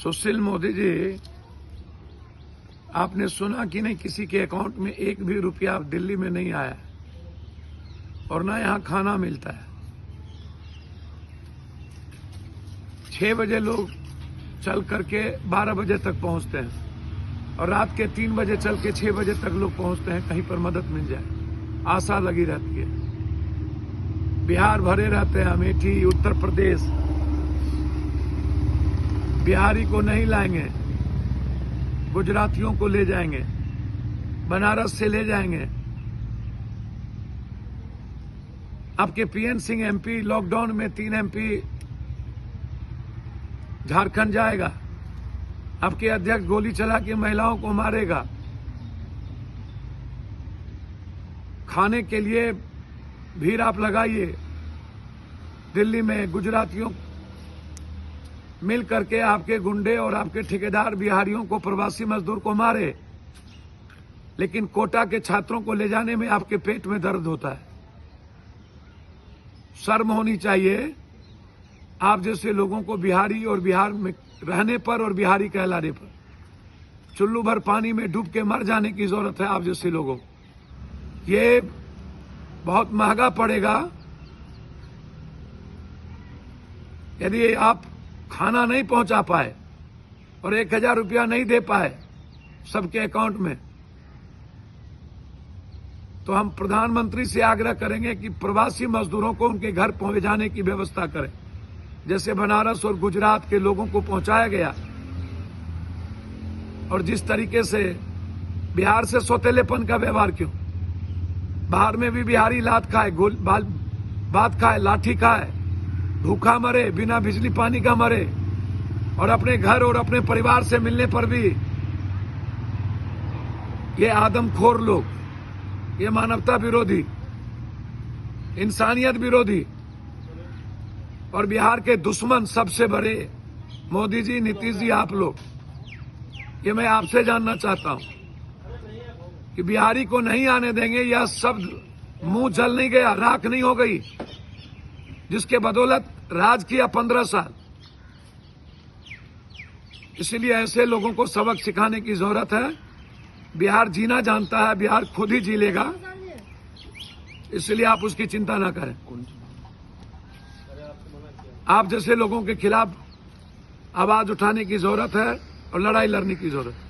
सुशील मोदी जी, आपने सुना कि नहीं, किसी के अकाउंट में एक भी रुपया दिल्ली में नहीं आया और ना यहाँ खाना मिलता है। 6 बजे लोग चल करके 12 बजे तक पहुंचते हैं और रात के 3 बजे चल के 6 बजे तक लोग पहुंचते हैं, कहीं पर मदद मिल जाए, आशा लगी रहती है। बिहार भरे रहते हैं, अमेठी, उत्तर प्रदेश। बिहारी को नहीं लाएंगे, गुजरातियों को ले जाएंगे, बनारस से ले जाएंगे। आपके पीएन सिंह एमपी लॉकडाउन में 3 एमपी झारखंड जाएगा। आपके अध्यक्ष गोली चला के महिलाओं को मारेगा। खाने के लिए भीड़ आप लगाइए। दिल्ली में गुजरातियों मिल करके आपके गुंडे और आपके ठेकेदार बिहारियों को, प्रवासी मजदूर को मारे, लेकिन कोटा के छात्रों को ले जाने में आपके पेट में दर्द होता है। शर्म होनी चाहिए आप जैसे लोगों को, बिहारी और बिहार में रहने पर और बिहारी कहलाने पर। चुल्लू भर पानी में डूब के मर जाने की जरूरत है आप जैसे लोगों। ये बहुत महंगा पड़ेगा यदि आप खाना नहीं पहुंचा पाए और 1000 रुपया नहीं दे पाए सबके अकाउंट में, तो हम प्रधानमंत्री से आग्रह करेंगे कि प्रवासी मजदूरों को उनके घर पहुंचाने की व्यवस्था करें, जैसे बनारस और गुजरात के लोगों को पहुंचाया गया। और जिस तरीके से बिहार से सौतेलेपन का व्यवहार क्यों? बाहर में भी बिहारी लात खाए, बात खाए, लाठी खाए, भूखा मरे, बिना बिजली पानी का मरे, और अपने घर और अपने परिवार से मिलने पर भी ये आदमखोर लोग, ये मानवता विरोधी, इंसानियत विरोधी और बिहार के दुश्मन सबसे बड़े मोदी जी, नीतीश जी, आप लोग। ये मैं आपसे जानना चाहता हूं कि बिहारी को नहीं आने देंगे। यह शब्द मुंह जल नहीं गया, राख नहीं हो गई, जिसके बदौलत राज किया 15 साल। इसलिए ऐसे लोगों को सबक सिखाने की जरूरत है। बिहार जीना जानता है, बिहार खुद ही जी लेगा, इसलिए आप उसकी चिंता ना करें। आप जैसे लोगों के खिलाफ आवाज उठाने की जरूरत है और लड़ाई लड़ने की जरूरत है।